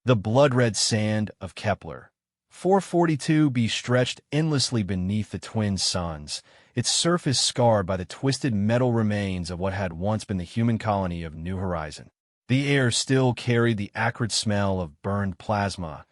The blood-red sand of Kepler. 442b stretched endlessly beneath the twin suns, its surface scarred by the twisted metal remains of what had once been the human colony of New Horizon. The air still carried the acrid smell of burned plasma,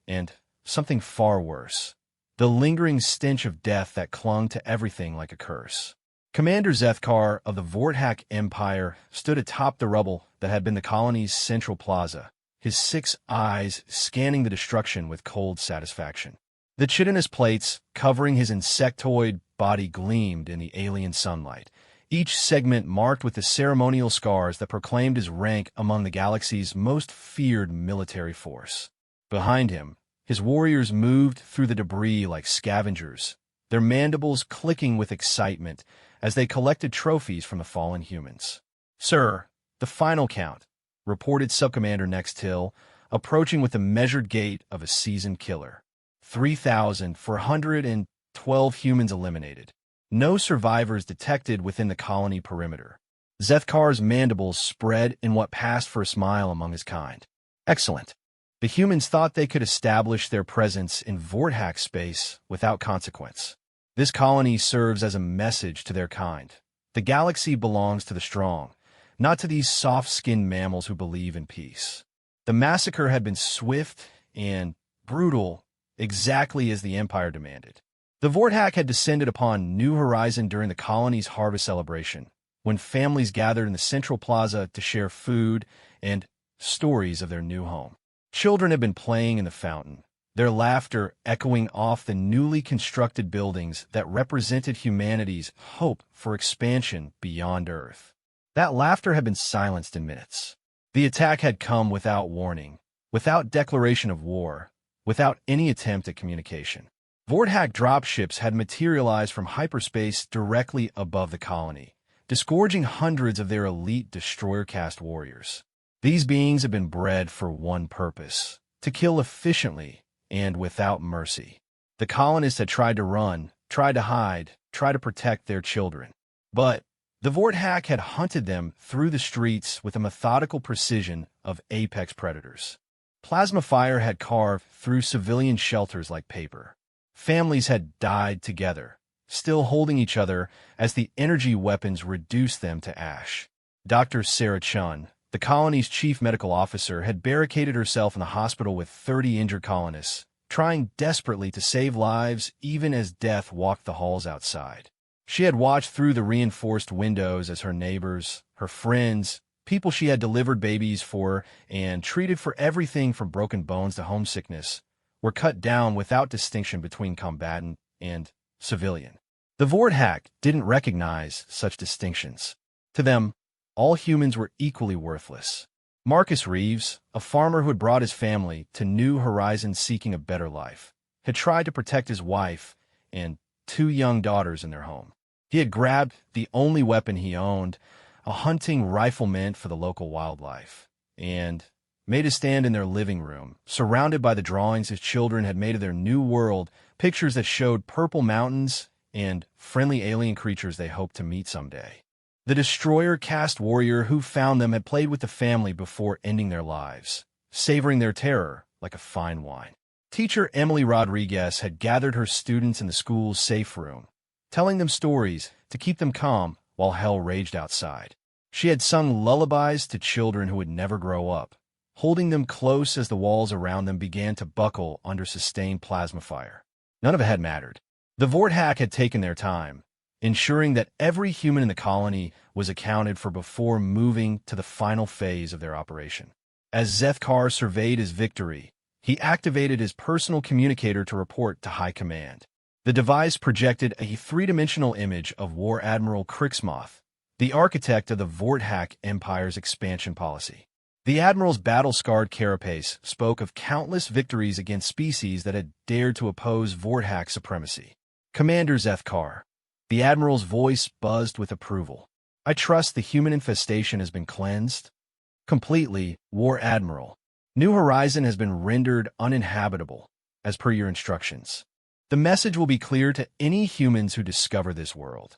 and something far worse, the lingering stench of death that clung to everything like a curse. Commander Zethkar of the Vorthak Empire stood atop the rubble that had been the colony's central plaza, his 6 eyes scanning the destruction with cold satisfaction. The chitinous plates covering his insectoid body gleamed in the alien sunlight, each segment marked with the ceremonial scars that proclaimed his rank among the galaxy's most feared military force. Behind him, his warriors moved through the debris like scavengers, their mandibles clicking with excitement as they collected trophies from the fallen humans. "Sir, the final count," reported Subcommander Nextil, approaching with the measured gait of a seasoned killer. 3,412 humans eliminated. No survivors detected within the colony perimeter. Zethkar's mandibles spread in what passed for a smile among his kind. Excellent. The humans thought they could establish their presence in Vorthak space without consequence. This colony serves as a message to their kind. The galaxy belongs to the strong, not to these soft-skinned mammals who believe in peace. The massacre had been swift and brutal, exactly as the Empire demanded. The Vorthak had descended upon New Horizon during the colony's harvest celebration, when families gathered in the central plaza to share food and stories of their new home. Children had been playing in the fountain, their laughter echoing off the newly constructed buildings that represented humanity's hope for expansion beyond Earth. That laughter had been silenced in minutes. The attack had come without warning, without declaration of war, without any attempt at communication. Vorthak dropships had materialized from hyperspace directly above the colony, disgorging hundreds of their elite destroyer-caste warriors. These beings had been bred for one purpose: to kill efficiently and without mercy. The colonists had tried to run, tried to hide, tried to protect their children. But the Vorthak had hunted them through the streets with the methodical precision of apex predators. Plasma fire had carved through civilian shelters like paper. Families had died together, still holding each other as the energy weapons reduced them to ash. Dr. Sarah Chun, the colony's chief medical officer, had barricaded herself in the hospital with 30 injured colonists, trying desperately to save lives even as death walked the halls outside. She had watched through the reinforced windows as her neighbors, her friends, people she had delivered babies for and treated for everything from broken bones to homesickness, were cut down without distinction between combatant and civilian. The Vorthak didn't recognize such distinctions. To them, all humans were equally worthless. Marcus Reeves, a farmer who had brought his family to New Horizons seeking a better life, had tried to protect his wife and 2 young daughters in their home. He had grabbed the only weapon he owned, a hunting rifle meant for the local wildlife, and made a stand in their living room, surrounded by the drawings his children had made of their new world, pictures that showed purple mountains and friendly alien creatures they hoped to meet someday. The destroyer-caste warrior who found them had played with the family before ending their lives, savoring their terror like a fine wine. Teacher Emily Rodriguez had gathered her students in the school's safe room, telling them stories to keep them calm while hell raged outside. She had sung lullabies to children who would never grow up, holding them close as the walls around them began to buckle under sustained plasma fire. None of it had mattered. The Vorthak had taken their time, ensuring that every human in the colony was accounted for before moving to the final phase of their operation. As Zethkar surveyed his victory, he activated his personal communicator to report to High Command. The device projected a 3-dimensional image of War Admiral Krixmoth, the architect of the Vorthak Empire's expansion policy. The Admiral's battle-scarred carapace spoke of countless victories against species that had dared to oppose Vorthak supremacy. "Commander Zethkar," the Admiral's voice buzzed with approval. "I trust the human infestation has been cleansed?" "Completely, War Admiral. New Horizon has been rendered uninhabitable, as per your instructions. The message will be clear to any humans who discover this world.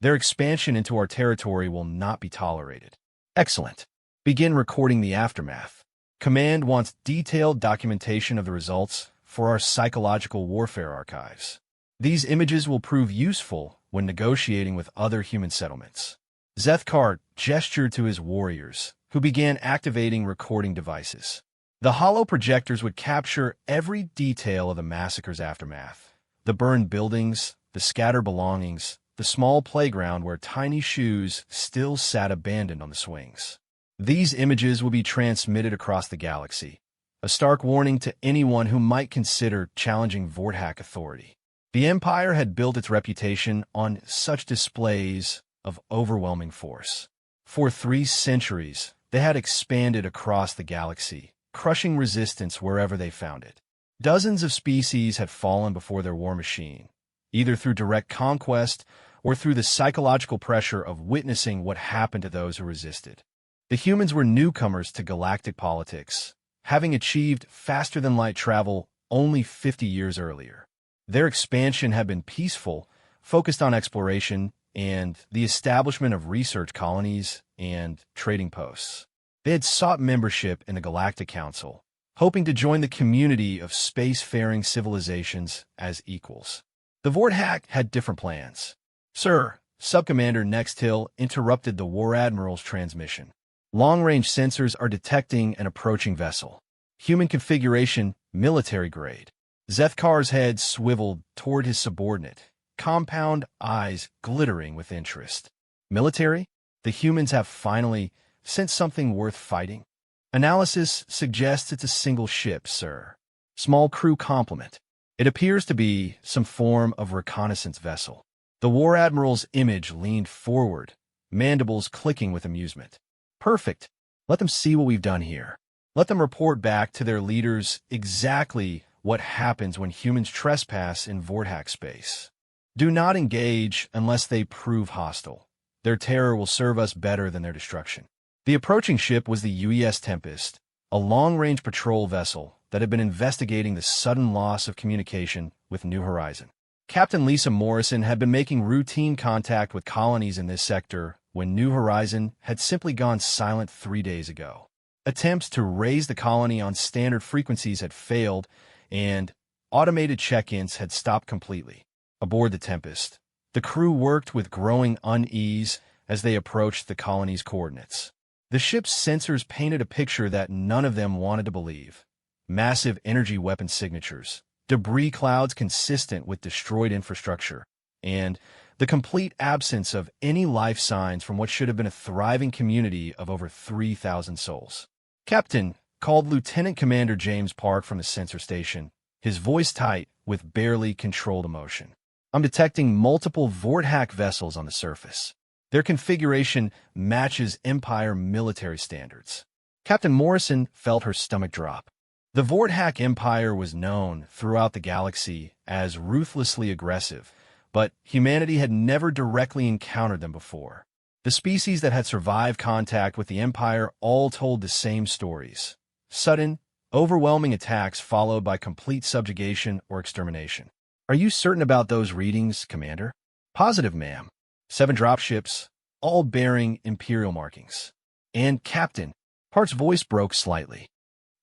Their expansion into our territory will not be tolerated." "Excellent. Begin recording the aftermath." Command wants detailed documentation of the results for our psychological warfare archives. These images will prove useful when negotiating with other human settlements. Zethkar gestured to his warriors, who began activating recording devices. The hollow projectors would capture every detail of the massacre's aftermath. The burned buildings, the scattered belongings, the small playground where tiny shoes still sat abandoned on the swings. These images will be transmitted across the galaxy, a stark warning to anyone who might consider challenging Vorthak authority. The Empire had built its reputation on such displays of overwhelming force. For 3 centuries, they had expanded across the galaxy, crushing resistance wherever they found it. Dozens of species had fallen before their war machine, either through direct conquest or through the psychological pressure of witnessing what happened to those who resisted. The humans were newcomers to galactic politics, having achieved faster-than-light travel only 50 years earlier. Their expansion had been peaceful, focused on exploration and the establishment of research colonies and trading posts. They had sought membership in the Galactic Council, hoping to join the community of spacefaring civilizations as equals. The Vorthak had different plans. "Sir," Subcommander Nexthill interrupted the War Admiral's transmission. "Long-range sensors are detecting an approaching vessel. Human configuration, military grade." Zethkar's head swiveled toward his subordinate, compound eyes glittering with interest. "Military? The humans have finally sent something worth fighting?" "Analysis suggests it's a single ship, sir. Small crew complement. It appears to be some form of reconnaissance vessel." The War Admiral's image leaned forward, mandibles clicking with amusement. "Perfect. Let them see what we've done here. Let them report back to their leaders exactly what happens when humans trespass in Vorthak space. Do not engage unless they prove hostile. Their terror will serve us better than their destruction." The approaching ship was the UES Tempest, a long-range patrol vessel that had been investigating the sudden loss of communication with New Horizon. Captain Lisa Morrison had been making routine contact with colonies in this sector when New Horizon had simply gone silent 3 days ago. Attempts to raise the colony on standard frequencies had failed, and automated check-ins had stopped completely. Aboard the Tempest, the crew worked with growing unease as they approached the colony's coordinates. The ship's sensors painted a picture that none of them wanted to believe. Massive energy weapon signatures, debris clouds consistent with destroyed infrastructure, and the complete absence of any life signs from what should have been a thriving community of over 3,000 souls. "Captain," called Lieutenant Commander James Park from the sensor station, his voice tight with barely controlled emotion. "I'm detecting multiple Vorthak vessels on the surface. Their configuration matches Empire military standards." Captain Morrison felt her stomach drop. The Vorthak Empire was known throughout the galaxy as ruthlessly aggressive, but humanity had never directly encountered them before. The species that had survived contact with the Empire all told the same stories: sudden, overwhelming attacks followed by complete subjugation or extermination. "Are you certain about those readings, Commander?" "Positive, ma'am. 7 dropships, all bearing Imperial markings." "And, Captain," Park's voice broke slightly,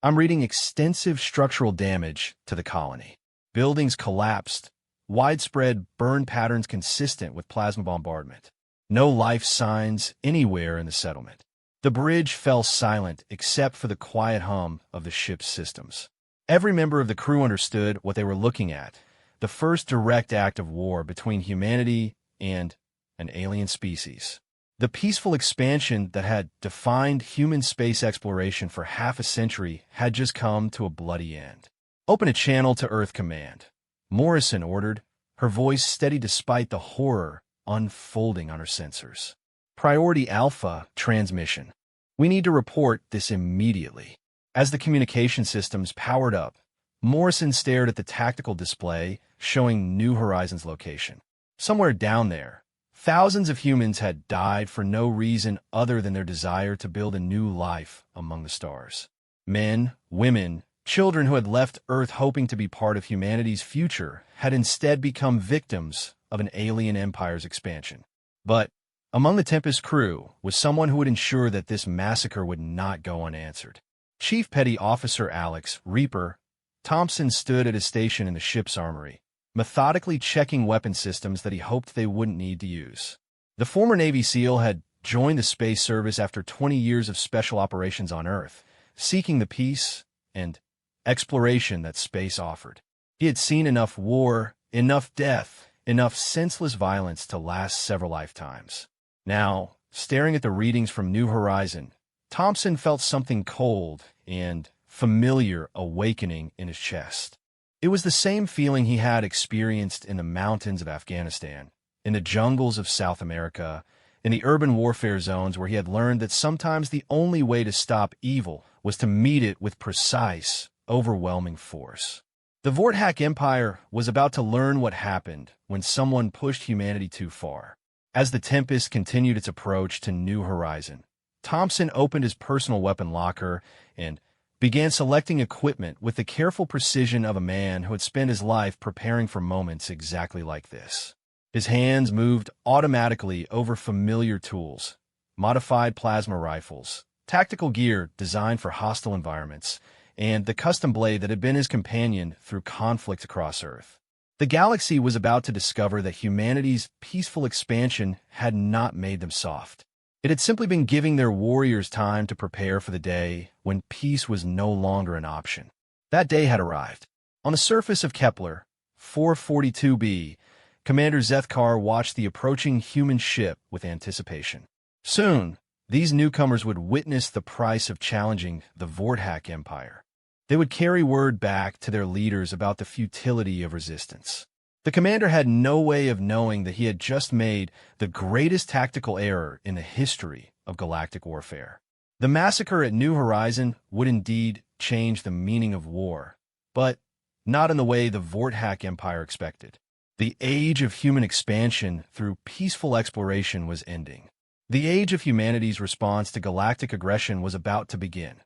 "I'm reading extensive structural damage to the colony. Buildings collapsed, widespread burn patterns consistent with plasma bombardment. No life signs anywhere in the settlement." The bridge fell silent except for the quiet hum of the ship's systems. Every member of the crew understood what they were looking at: the first direct act of war between humanity and an alien species. The peaceful expansion that had defined human space exploration for half a century had just come to a bloody end. "Open a channel to Earth Command," Morrison ordered, her voice steady despite the horror unfolding on her sensors. "Priority Alpha transmission. We need to report this immediately." As the communication systems powered up, Morrison stared at the tactical display showing New Horizon's location. Somewhere down there, thousands of humans had died for no reason other than their desire to build a new life among the stars. Men, women, children who had left Earth hoping to be part of humanity's future had instead become victims of an alien empire's expansion. But among the Tempest crew was someone who would ensure that this massacre would not go unanswered. Chief Petty Officer Alex Reaper Thompson stood at his station in the ship's armory, methodically checking weapon systems that he hoped they wouldn't need to use. The former Navy SEAL had joined the Space Service after 20 years of special operations on Earth, seeking the peace and exploration that space offered. He had seen enough war, enough death, enough senseless violence to last several lifetimes. Now, staring at the readings from New Horizon, Thompson felt something cold and familiar awakening in his chest. It was the same feeling he had experienced in the mountains of Afghanistan, in the jungles of South America, in the urban warfare zones where he had learned that sometimes the only way to stop evil was to meet it with precise, overwhelming force. The Vorthak Empire was about to learn what happened when someone pushed humanity too far. As the Tempest continued its approach to New Horizon, Thompson opened his personal weapon locker and began selecting equipment with the careful precision of a man who had spent his life preparing for moments exactly like this. His hands moved automatically over familiar tools, modified plasma rifles, tactical gear designed for hostile environments, and the custom blade that had been his companion through conflict across Earth. The galaxy was about to discover that humanity's peaceful expansion had not made them soft. It had simply been giving their warriors time to prepare for the day when peace was no longer an option. That day had arrived. On the surface of Kepler 442b, Commander Zethkar watched the approaching human ship with anticipation. Soon, these newcomers would witness the price of challenging the Vorthak Empire. They would carry word back to their leaders about the futility of resistance. The commander had no way of knowing that he had just made the greatest tactical error in the history of galactic warfare. The massacre at New Horizon would indeed change the meaning of war, but not in the way the Vorthak Empire expected. The age of human expansion through peaceful exploration was ending. The age of humanity's response to galactic aggression was about to begin.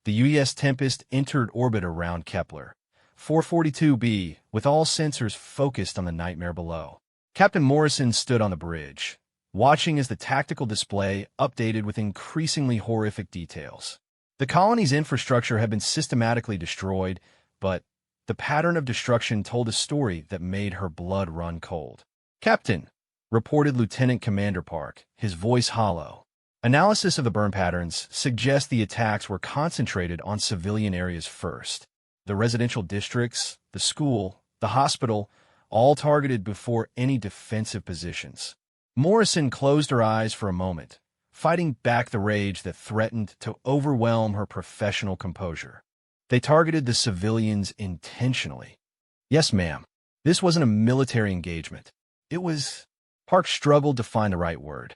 The UES Tempest entered orbit around Kepler 442b, with all sensors focused on the nightmare below. Captain Morrison stood on the bridge, watching as the tactical display updated with increasingly horrific details. The colony's infrastructure had been systematically destroyed, but the pattern of destruction told a story that made her blood run cold. "Captain," reported Lieutenant Commander Park, his voice hollow. Analysis of the burn patterns suggests the attacks were concentrated on civilian areas first. The residential districts, the school, the hospital, all targeted before any defensive positions. Morrison closed her eyes for a moment, fighting back the rage that threatened to overwhelm her professional composure. They targeted the civilians intentionally. "Yes, ma'am. This wasn't a military engagement. It was—" Park struggled to find the right word.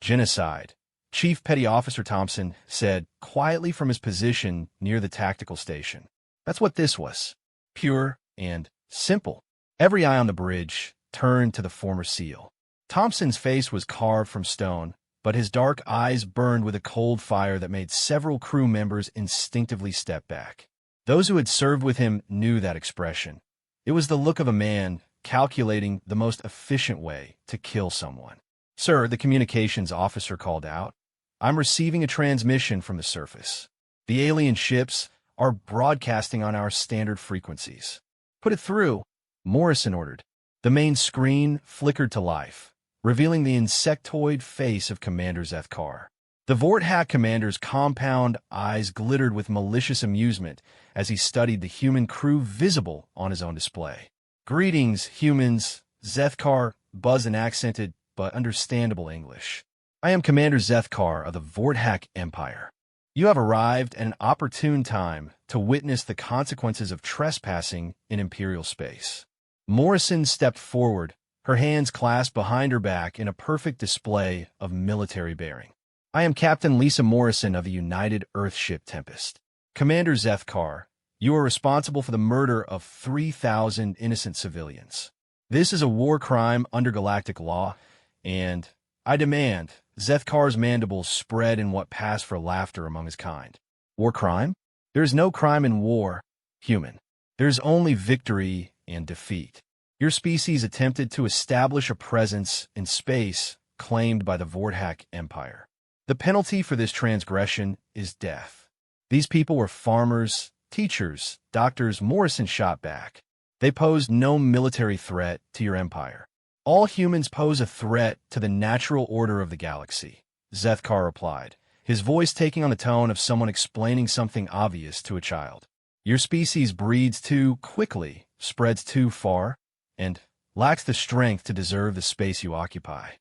"Genocide," Chief Petty Officer Thompson said quietly from his position near the tactical station. That's what this was. Pure and simple. Every eye on the bridge turned to the former SEAL. Thompson's face was carved from stone, but his dark eyes burned with a cold fire that made several crew members instinctively step back. Those who had served with him knew that expression. It was the look of a man calculating the most efficient way to kill someone. "Sir," the communications officer called out, "I'm receiving a transmission from the surface. The alien ships are broadcasting on our standard frequencies." "Put it through," Morrison ordered. The main screen flickered to life, revealing the insectoid face of Commander Zethkar. The Vorthak commander's compound eyes glittered with malicious amusement as he studied the human crew visible on his own display. "Greetings, humans," Zethkar buzzed in accented but understandable English. "I am Commander Zethkar of the Vorthak Empire. You have arrived at an opportune time to witness the consequences of trespassing in Imperial space." Morrison stepped forward, her hands clasped behind her back in a perfect display of military bearing. "I am Captain Lisa Morrison of the United Earthship Tempest. Commander Zethkar, you are responsible for the murder of 3,000 innocent civilians. This is a war crime under galactic law, and I demand—" Zethkar's mandibles spread in what passed for laughter among his kind. "War crime? There is no crime in war, human. There is only victory and defeat. Your species attempted to establish a presence in space claimed by the Vorthak Empire. The penalty for this transgression is death. These people were farmers, teachers, doctors. Morrison shot back. They posed no military threat to your empire. All humans pose a threat to the natural order of the galaxy, Zethkar replied, his voice taking on the tone of someone explaining something obvious to a child. Your species breeds too quickly, spreads too far, and lacks the strength to deserve the space you occupy.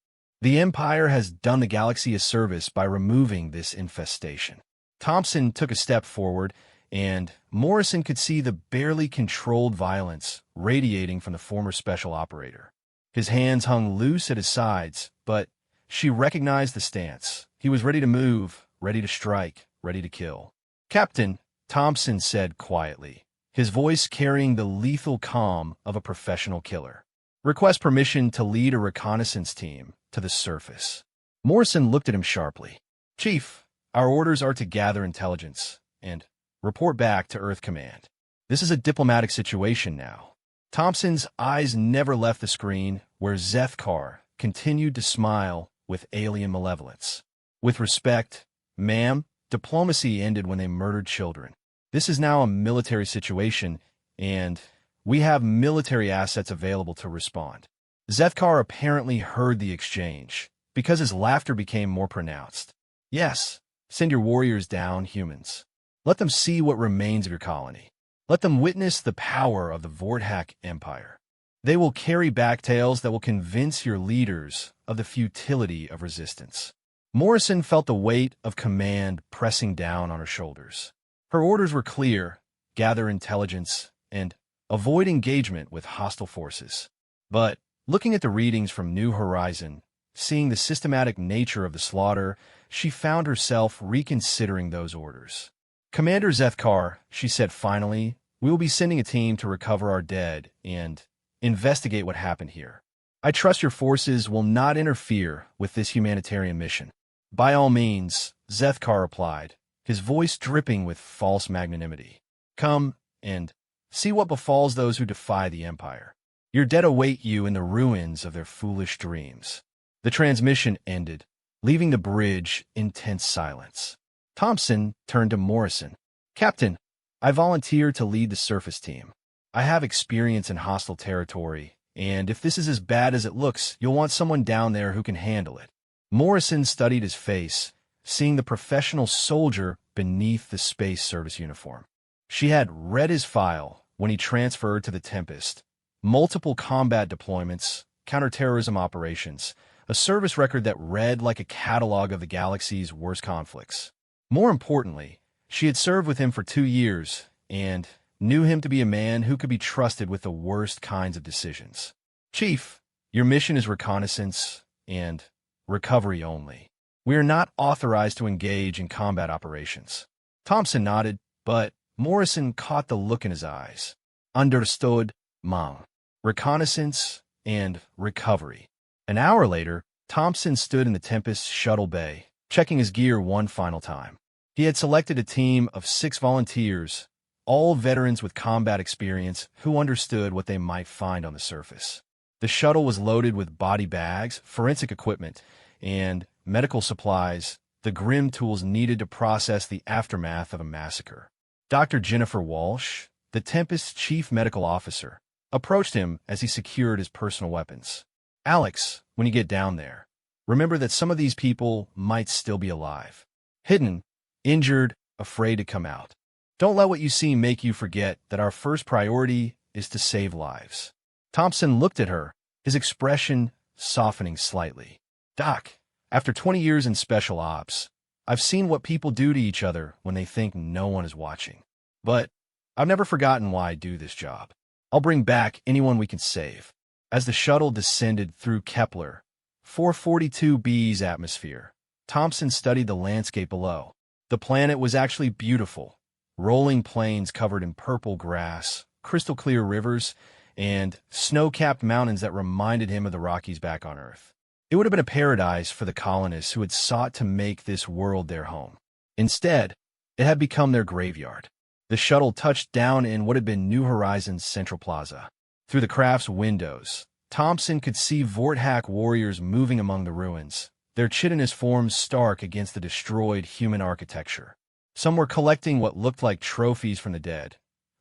The Empire has done the galaxy a service by removing this infestation. Thompson took a step forward, and Morrison could see the barely controlled violence radiating from the former special operator. His hands hung loose at his sides, but she recognized the stance. He was ready to move, ready to strike, ready to kill. "Captain," Thompson said quietly, his voice carrying the lethal calm of a professional killer. "Request permission to lead a reconnaissance team to the surface." Morrison looked at him sharply. "Chief, our orders are to gather intelligence and report back to Earth Command. This is a diplomatic situation now." Thompson's eyes never left the screen, where Zethkar continued to smile with alien malevolence. "With respect, ma'am, diplomacy ended when they murdered children. This is now a military situation, and we have military assets available to respond." Zethkar apparently heard the exchange, because his laughter became more pronounced. "Yes, send your warriors down, humans. Let them see what remains of your colony. Let them witness the power of the Vorthak Empire. They will carry back tales that will convince your leaders of the futility of resistance." Morrison felt the weight of command pressing down on her shoulders. Her orders were clear: gather intelligence and avoid engagement with hostile forces. But looking at the readings from New Horizon, seeing the systematic nature of the slaughter, she found herself reconsidering those orders. "Commander Zethkar," she said finally, "we will be sending a team to recover our dead and investigate what happened here. I trust your forces will not interfere with this humanitarian mission." "By all means," Zethkar replied, his voice dripping with false magnanimity. "Come and see what befalls those who defy the Empire. Your dead await you in the ruins of their foolish dreams." The transmission ended, leaving the bridge in tense silence. Thompson turned to Morrison. "Captain, I volunteer to lead the surface team. I have experience in hostile territory, and if this is as bad as it looks, you'll want someone down there who can handle it." Morrison studied his face, seeing the professional soldier beneath the space service uniform. She had read his file when he transferred to the Tempest. Multiple combat deployments, counterterrorism operations, a service record that read like a catalog of the galaxy's worst conflicts. More importantly, she had served with him for 2 years and knew him to be a man who could be trusted with the worst kinds of decisions. "Chief, your mission is reconnaissance and recovery only. We are not authorized to engage in combat operations." Thompson nodded, but Morrison caught the look in his eyes. "Understood, ma'am. Reconnaissance and recovery." An hour later, Thompson stood in the Tempest shuttle bay, checking his gear one final time. He had selected a team of 6 volunteers, all veterans with combat experience who understood what they might find on the surface. The shuttle was loaded with body bags, forensic equipment, and medical supplies, the grim tools needed to process the aftermath of a massacre. Dr. Jennifer Walsh, the Tempest's chief medical officer, approached him as he secured his personal weapons. "Alex, when you get down there, remember that some of these people might still be alive. Hidden, injured, afraid to come out. Don't let what you see make you forget that our first priority is to save lives." Thompson looked at her, his expression softening slightly. "Doc, after 20 years in special ops, I've seen what people do to each other when they think no one is watching. But I've never forgotten why I do this job. I'll bring back anyone we can save." As the shuttle descended through Kepler 442b's atmosphere, Thompson studied the landscape below. The planet was actually beautiful. Rolling plains covered in purple grass, crystal-clear rivers, and snow-capped mountains that reminded him of the Rockies back on Earth. It would have been a paradise for the colonists who had sought to make this world their home. Instead, it had become their graveyard. The shuttle touched down in what had been New Horizons' Central Plaza. Through the craft's windows, Thompson could see Vorthak warriors moving among the ruins, their chitinous forms stark against the destroyed human architecture. Some were collecting what looked like trophies from the dead,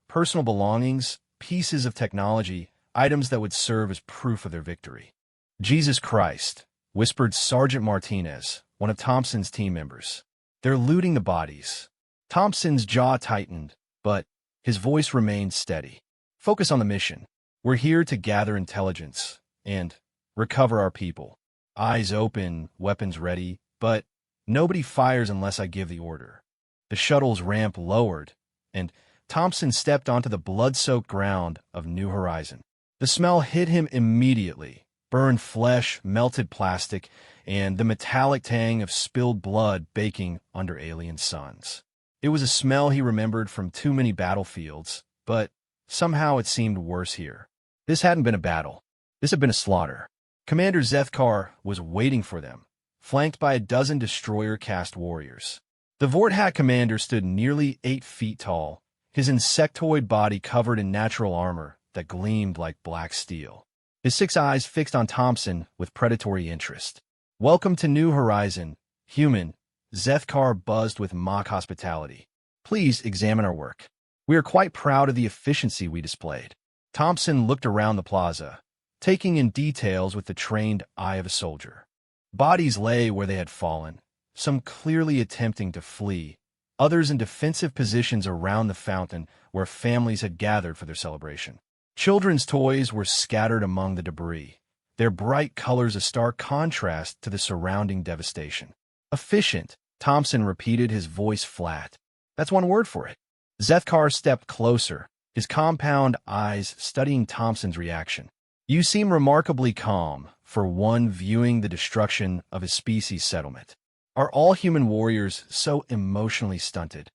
personal belongings, pieces of technology, items that would serve as proof of their victory. Jesus Christ, whispered Sergeant Martinez, one of Thompson's team members. They're looting the bodies. Thompson's jaw tightened, but his voice remained steady. Focus on the mission. We're here to gather intelligence and recover our people. Eyes open, weapons ready, but nobody fires unless I give the order. The shuttle's ramp lowered, and Thompson stepped onto the blood-soaked ground of New Horizon. The smell hit him immediately. Burned flesh, melted plastic, and the metallic tang of spilled blood baking under alien suns. It was a smell he remembered from too many battlefields, but somehow it seemed worse here. This hadn't been a battle. This had been a slaughter. Commander Zethkar was waiting for them, flanked by a dozen destroyer-cast warriors. The Vorthak commander stood nearly 8 feet tall, his insectoid body covered in natural armor that gleamed like black steel. His 6 eyes fixed on Thompson with predatory interest. Welcome to New Horizon, human, Zethkar buzzed with mock hospitality. Please examine our work. We are quite proud of the efficiency we displayed. Thompson looked around the plaza, taking in details with the trained eye of a soldier. Bodies lay where they had fallen, some clearly attempting to flee, others in defensive positions around the fountain where families had gathered for their celebration. Children's toys were scattered among the debris, their bright colors a stark contrast to the surrounding devastation. Efficient, Thompson repeated, his voice flat. That's one word for it. Zethkar stepped closer, his compound eyes studying Thompson's reaction. You seem remarkably calm, for one viewing the destruction of his species' settlement. Are all human warriors so emotionally stunted?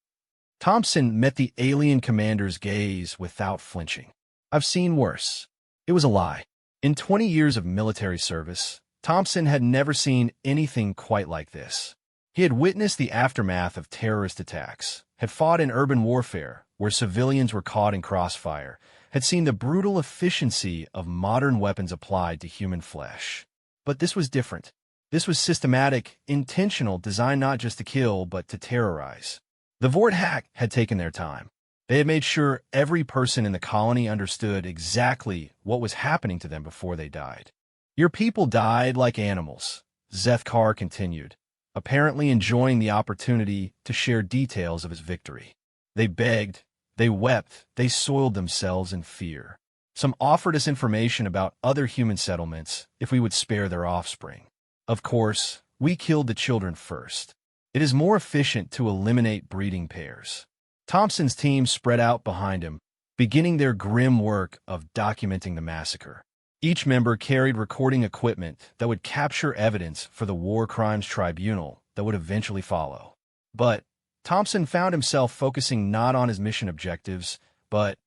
Thompson met the alien commander's gaze without flinching. I've seen worse. It was a lie. In 20 years of military service, Thompson had never seen anything quite like this. He had witnessed the aftermath of terrorist attacks, had fought in urban warfare where civilians were caught in crossfire, had seen the brutal efficiency of modern weapons applied to human flesh. But this was different. This was systematic, intentional, designed not just to kill, but to terrorize. The Vorthak had taken their time. They had made sure every person in the colony understood exactly what was happening to them before they died. Your people died like animals, Zethkar continued, apparently enjoying the opportunity to share details of his victory. They begged, they wept, they soiled themselves in fear. Some offered us information about other human settlements if we would spare their offspring. Of course, we killed the children first. It is more efficient to eliminate breeding pairs. Thompson's team spread out behind him, beginning their grim work of documenting the massacre. Each member carried recording equipment that would capture evidence for the War Crimes Tribunal that would eventually follow. But Thompson found himself focusing not on his mission objectives, but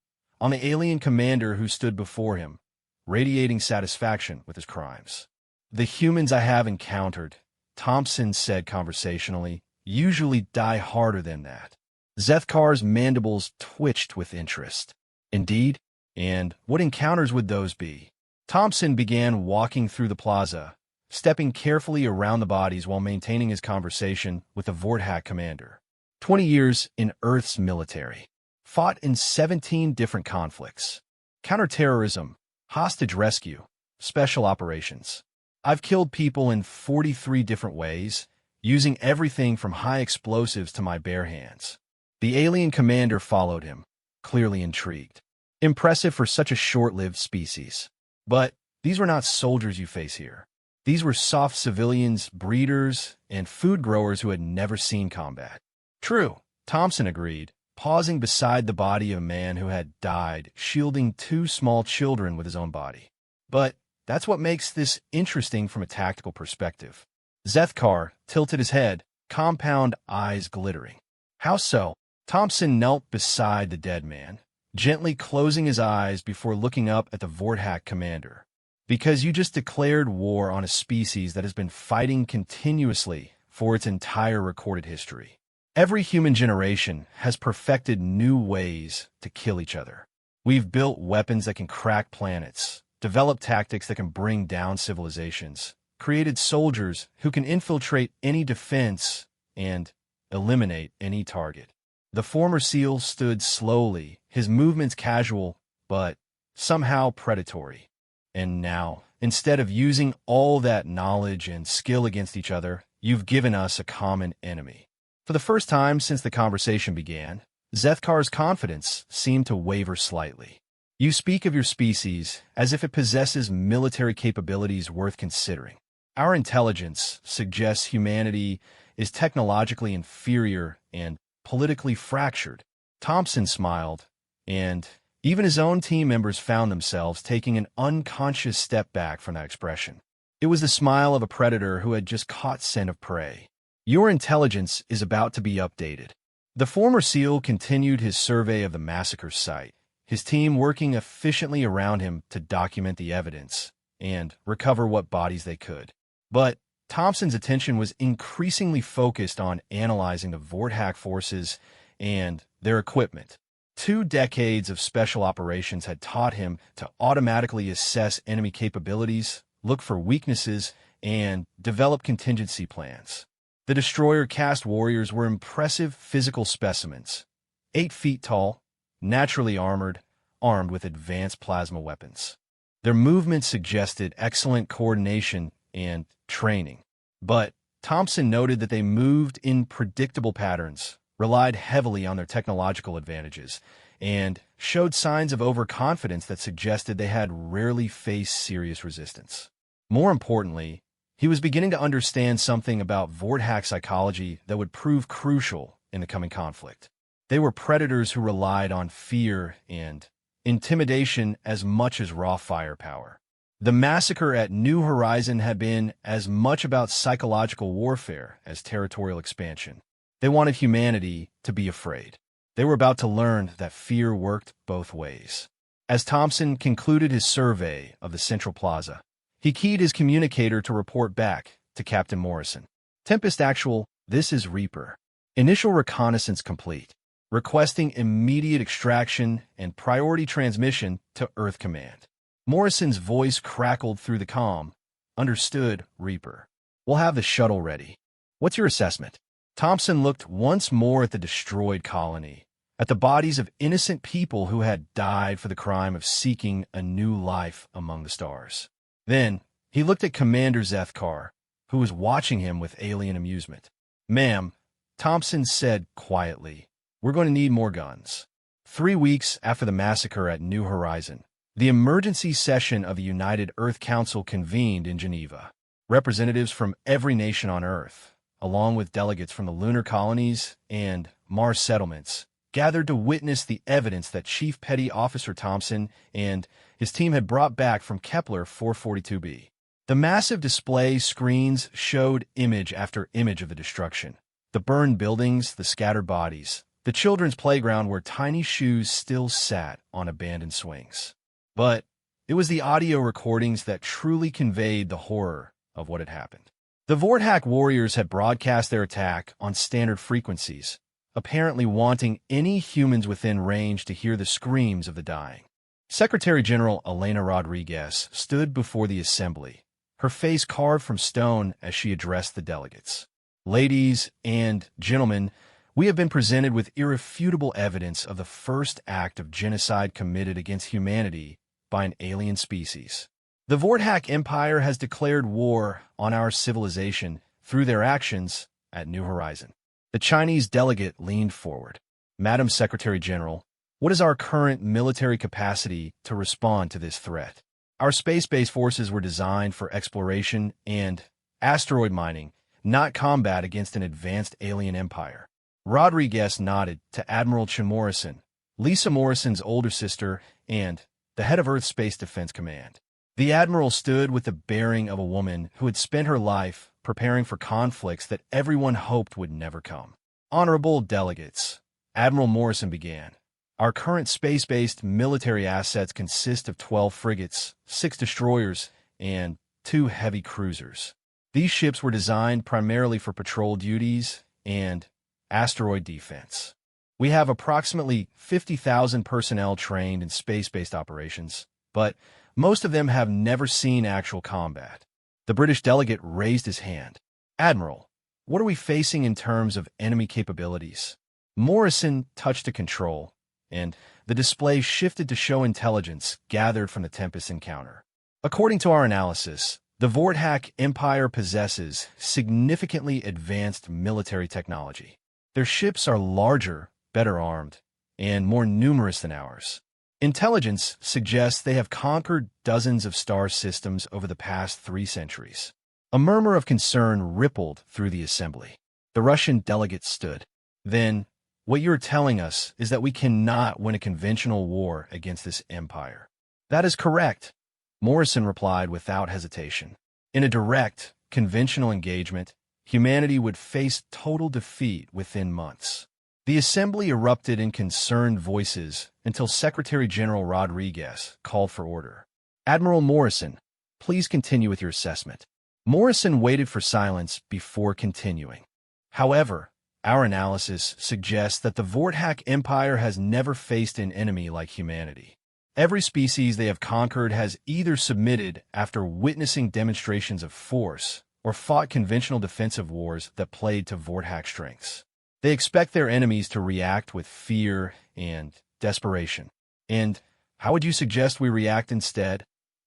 on the alien commander who stood before him, radiating satisfaction with his crimes. The humans I have encountered, Thompson said conversationally, usually die harder than that. Zethkar's mandibles twitched with interest. Indeed, and what encounters would those be? Thompson began walking through the plaza, stepping carefully around the bodies while maintaining his conversation with the Vorthak commander. 20 years in Earth's military. Fought in 17 different conflicts. Counterterrorism, hostage rescue, special operations. I've killed people in 43 different ways, using everything from high explosives to my bare hands. The alien commander followed him, clearly intrigued. Impressive for such a short-lived species. But these were not soldiers you face here. These were soft civilians, breeders, and food growers who had never seen combat. True, Thompson agreed, pausing beside the body of a man who had died, shielding 2 small children with his own body. But that's what makes this interesting from a tactical perspective. Zethkar tilted his head, compound eyes glittering. How so? Thompson knelt beside the dead man, gently closing his eyes before looking up at the Vorthak commander. Because you just declared war on a species that has been fighting continuously for its entire recorded history. Every human generation has perfected new ways to kill each other. We've built weapons that can crack planets, developed tactics that can bring down civilizations, created soldiers who can infiltrate any defense, and eliminate any target. The former SEAL stood slowly, his movements casual, but somehow predatory. And now, instead of using all that knowledge and skill against each other, you've given us a common enemy. For the first time since the conversation began, Zethkar's confidence seemed to waver slightly. You speak of your species as if it possesses military capabilities worth considering. Our intelligence suggests humanity is technologically inferior and politically fractured. Thompson smiled, and even his own team members found themselves taking an unconscious step back from that expression. It was the smile of a predator who had just caught scent of prey. Your intelligence is about to be updated. The former SEAL continued his survey of the massacre site, his team working efficiently around him to document the evidence and recover what bodies they could. But Thompson's attention was increasingly focused on analyzing the Vorthak forces and their equipment. 2 decades of special operations had taught him to automatically assess enemy capabilities, look for weaknesses, and develop contingency plans. The destroyer-cast warriors were impressive physical specimens, 8 feet tall, naturally armored, armed with advanced plasma weapons. Their movements suggested excellent coordination and training. But Thompson noted that they moved in predictable patterns, relied heavily on their technological advantages, and showed signs of overconfidence that suggested they had rarely faced serious resistance. More importantly, he was beginning to understand something about Vorthak psychology that would prove crucial in the coming conflict. They were predators who relied on fear and intimidation as much as raw firepower. The massacre at New Horizon had been as much about psychological warfare as territorial expansion. They wanted humanity to be afraid. They were about to learn that fear worked both ways. As Thompson concluded his survey of the Central Plaza, he keyed his communicator to report back to Captain Morrison. Tempest Actual, this is Reaper. Initial reconnaissance complete. Requesting immediate extraction and priority transmission to Earth Command. Morrison's voice crackled through the comm. Understood, Reaper. We'll have the shuttle ready. What's your assessment? Thompson looked once more at the destroyed colony, at the bodies of innocent people who had died for the crime of seeking a new life among the stars. Then, he looked at Commander Zethkar, who was watching him with alien amusement. Ma'am, Thompson said quietly, we're going to need more guns. 3 weeks after the massacre at New Horizon, the emergency session of the United Earth Council convened in Geneva. Representatives from every nation on Earth, along with delegates from the lunar colonies and Mars settlements, gathered to witness the evidence that Chief Petty Officer Thompson and his team had brought back from Kepler 442b. The massive display screens showed image after image of the destruction. The burned buildings, the scattered bodies, the children's playground where tiny shoes still sat on abandoned swings. But it was the audio recordings that truly conveyed the horror of what had happened. The Vorthak warriors had broadcast their attack on standard frequencies, apparently wanting any humans within range to hear the screams of the dying. Secretary General Elena Rodriguez stood before the assembly, her face carved from stone as she addressed the delegates. Ladies and gentlemen, we have been presented with irrefutable evidence of the first act of genocide committed against humanity by an alien species. The Vorthak Empire has declared war on our civilization through their actions at New Horizon. The Chinese delegate leaned forward. Madam Secretary General, what is our current military capacity to respond to this threat? Our space-based forces were designed for exploration and asteroid mining, not combat against an advanced alien empire. Rodriguez nodded to Admiral Chen Morrison, Lisa Morrison's older sister and the head of Earth Space Defense Command. The Admiral stood with the bearing of a woman who had spent her life preparing for conflicts that everyone hoped would never come. Honorable delegates, Admiral Morrison began. Our current space-based military assets consist of 12 frigates, 6 destroyers, and 2 heavy cruisers. These ships were designed primarily for patrol duties and asteroid defense. We have approximately 50,000 personnel trained in space-based operations, but most of them have never seen actual combat. The British delegate raised his hand. Admiral, What are we facing in terms of enemy capabilities? Morrison touched a control, and the display shifted to show intelligence gathered from the Tempest encounter. According to our analysis, the Vorthak Empire possesses significantly advanced military technology. Their ships are larger, better armed, and more numerous than ours. Intelligence suggests they have conquered dozens of star systems over the past 3 centuries. A murmur of concern rippled through the assembly. The Russian delegate stood. Then, what you're telling us is that we cannot win a conventional war against this empire. That is correct, Morrison replied without hesitation. In a direct, conventional engagement, humanity would face total defeat within months. The assembly erupted in concerned voices until Secretary General Rodriguez called for order. Admiral Morrison, please continue with your assessment. Morrison waited for silence before continuing. However, our analysis suggests that the Vorthak Empire has never faced an enemy like humanity. Every species they have conquered has either submitted after witnessing demonstrations of force or fought conventional defensive wars that played to Vorthak strengths. They expect their enemies to react with fear and desperation. And how would you suggest we react instead?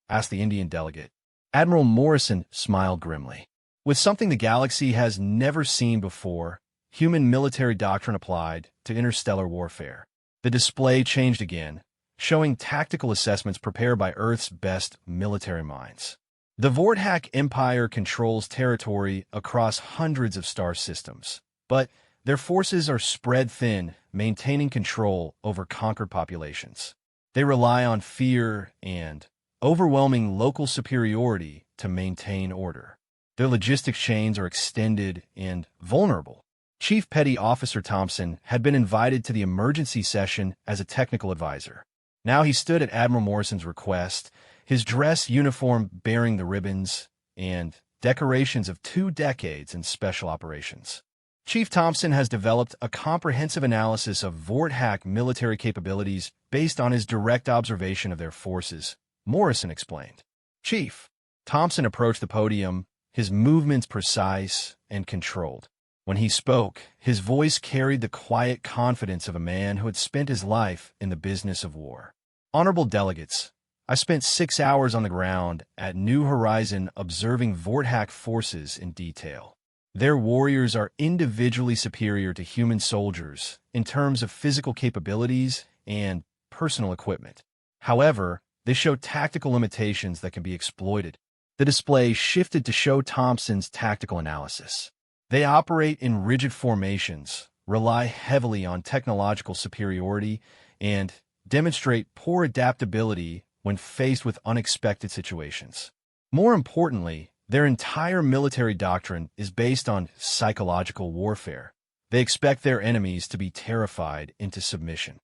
Asked the Indian delegate. Admiral Morrison smiled grimly. With something the galaxy has never seen before, human military doctrine applied to interstellar warfare. The display changed again, showing tactical assessments prepared by Earth's best military minds. The Vorthak Empire controls territory across hundreds of star systems, but their forces are spread thin, maintaining control over conquered populations. They rely on fear and overwhelming local superiority to maintain order. Their logistics chains are extended and vulnerable. Chief Petty Officer Thompson had been invited to the emergency session as a technical advisor. Now he stood at Admiral Morrison's request, his dress uniform bearing the ribbons and decorations of 2 decades in special operations. Chief Thompson has developed a comprehensive analysis of Vorthak military capabilities based on his direct observation of their forces, Morrison explained. Chief, Thompson approached the podium, his movements precise and controlled. When he spoke, his voice carried the quiet confidence of a man who had spent his life in the business of war. Honorable delegates, I spent 6 hours on the ground at New Horizon observing Vorthak forces in detail. Their warriors are individually superior to human soldiers in terms of physical capabilities and personal equipment. However, they show tactical limitations that can be exploited. The display shifted to show Thompson's tactical analysis. They operate in rigid formations, rely heavily on technological superiority, and demonstrate poor adaptability when faced with unexpected situations. More importantly, their entire military doctrine is based on psychological warfare. They expect their enemies to be terrified into submission.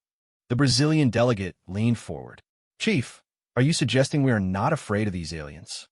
The Brazilian delegate leaned forward. Chief, are you suggesting we are not afraid of these aliens?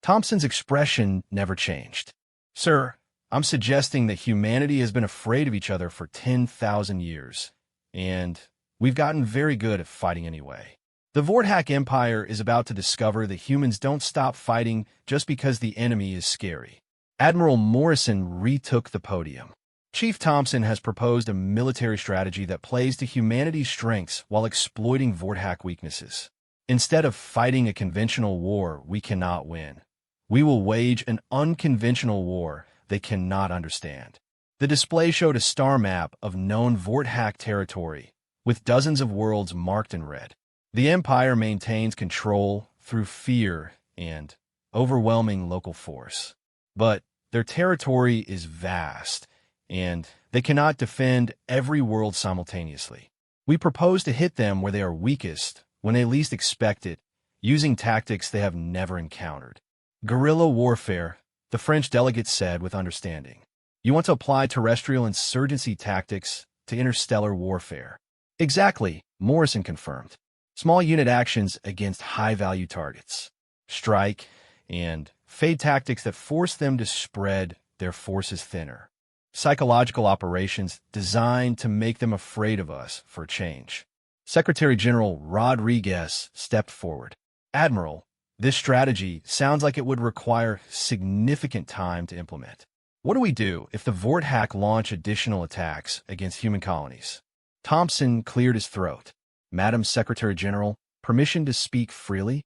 Thompson's expression never changed. Sir, I'm suggesting that humanity has been afraid of each other for 10,000 years, and we've gotten very good at fighting anyway. The Vorthak Empire is about to discover that humans don't stop fighting just because the enemy is scary. Admiral Morrison retook the podium. Chief Thompson has proposed a military strategy that plays to humanity's strengths while exploiting Vorthak weaknesses. Instead of fighting a conventional war we cannot win, we will wage an unconventional war they cannot understand. The display showed a star map of known Vorthak territory, with dozens of worlds marked in red. The Empire maintains control through fear and overwhelming local force. But their territory is vast, and they cannot defend every world simultaneously. We propose to hit them where they are weakest, when they least expect it, using tactics they have never encountered. Guerrilla warfare, the French delegate said with understanding. You want to apply terrestrial insurgency tactics to interstellar warfare. Exactly, Morrison confirmed. Small unit actions against high-value targets. Strike and fade tactics that force them to spread their forces thinner. Psychological operations designed to make them afraid of us for change. Secretary General Rodriguez stepped forward. Admiral, this strategy sounds like it would require significant time to implement. What do we do if the Vorthack launch additional attacks against human colonies? Thompson cleared his throat. Madam Secretary General, permission to speak freely?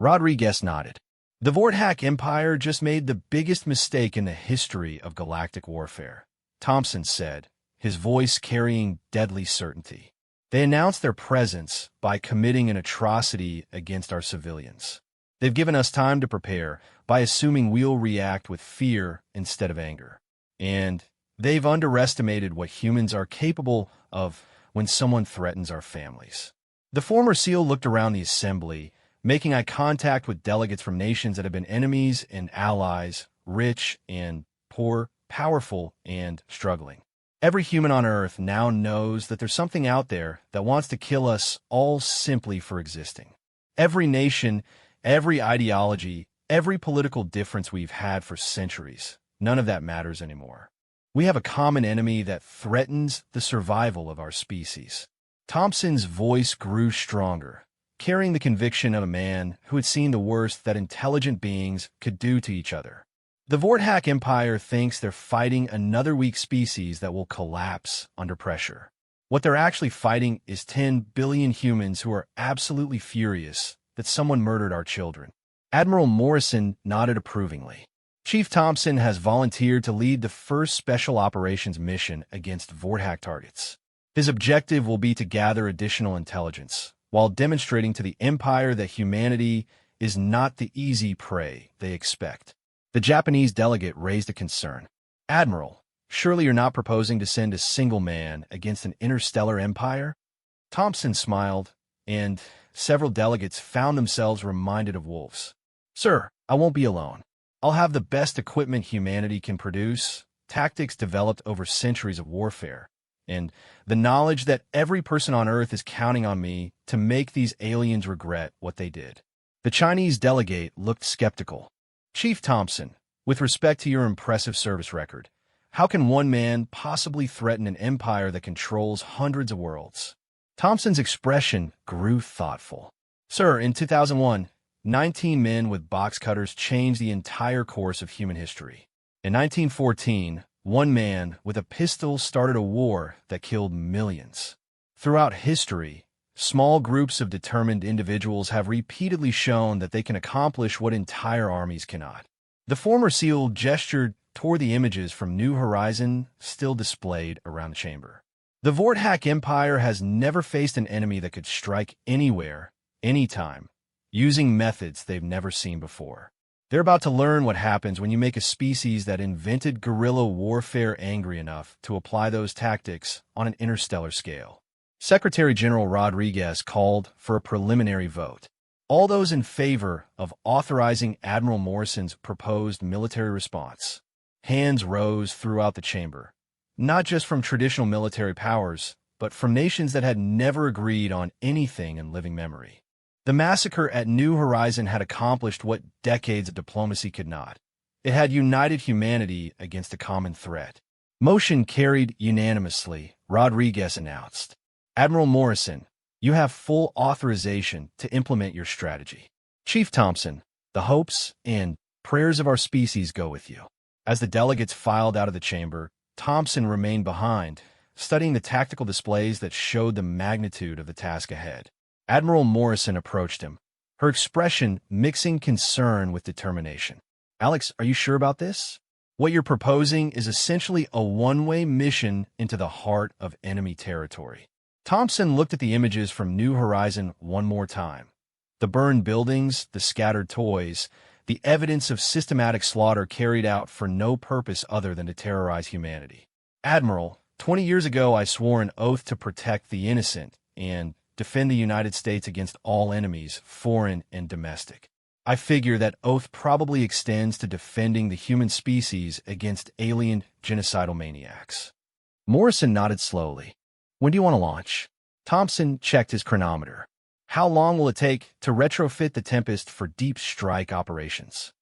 Rodriguez nodded. The Vorthack Empire just made the biggest mistake in the history of galactic warfare, Thompson said, his voice carrying deadly certainty. They announced their presence by committing an atrocity against our civilians. They've given us time to prepare by assuming we'll react with fear instead of anger. And they've underestimated what humans are capable of when someone threatens our families. The former SEAL looked around the assembly, making eye contact with delegates from nations that have been enemies and allies, rich and poor, powerful and struggling. Every human on Earth now knows that there's something out there that wants to kill us all simply for existing. Every nation, every ideology, every political difference we've had for centuries, none of that matters anymore. We have a common enemy that threatens the survival of our species. Thompson's voice grew stronger, carrying the conviction of a man who had seen the worst that intelligent beings could do to each other. The Vorthack Empire thinks they're fighting another weak species that will collapse under pressure. What they're actually fighting is 10 billion humans who are absolutely furious that someone murdered our children. Admiral Morrison nodded approvingly. Chief Thompson has volunteered to lead the first Special Operations mission against Vorthack targets. His objective will be to gather additional intelligence, while demonstrating to the Empire that humanity is not the easy prey they expect. The Japanese delegate raised a concern. Admiral, surely you're not proposing to send a single man against an interstellar empire? Thompson smiled, and several delegates found themselves reminded of wolves. Sir, I won't be alone. I'll have the best equipment humanity can produce, tactics developed over centuries of warfare, and the knowledge that every person on Earth is counting on me to make these aliens regret what they did. The Chinese delegate looked skeptical. Chief Thompson, with respect to your impressive service record, how can one man possibly threaten an empire that controls hundreds of worlds? Thompson's expression grew thoughtful. Sir, in 2001, 19 men with box cutters changed the entire course of human history. In 1914, one man with a pistol started a war that killed millions. Throughout history, small groups of determined individuals have repeatedly shown that they can accomplish what entire armies cannot. The former SEAL gestured toward the images from New Horizon still displayed around the chamber. The Vorthack Empire has never faced an enemy that could strike anywhere, anytime, using methods they've never seen before. They're about to learn what happens when you make a species that invented guerrilla warfare angry enough to apply those tactics on an interstellar scale. Secretary General Rodriguez called for a preliminary vote. All those in favor of authorizing Admiral Morrison's proposed military response. Hands rose throughout the chamber, not just from traditional military powers, but from nations that had never agreed on anything in living memory. The massacre at New Horizon had accomplished what decades of diplomacy could not. It had united humanity against a common threat. Motion carried unanimously, Rodriguez announced. Admiral Morrison, you have full authorization to implement your strategy. Chief Thompson, the hopes and prayers of our species go with you. As the delegates filed out of the chamber, Thompson remained behind, studying the tactical displays that showed the magnitude of the task ahead. Admiral Morrison approached him, her expression mixing concern with determination. Alex, are you sure about this? What you're proposing is essentially a one-way mission into the heart of enemy territory. Thompson looked at the images from New Horizon one more time. The burned buildings, the scattered toys, the evidence of systematic slaughter carried out for no purpose other than to terrorize humanity. Admiral, 20 years ago I swore an oath to protect the innocent and defend the United States against all enemies, foreign and domestic. I figure that oath probably extends to defending the human species against alien genocidal maniacs. Morrison nodded slowly. When do you want to launch? Thompson checked his chronometer. How long will it take to retrofit the Tempest for deep strike operations?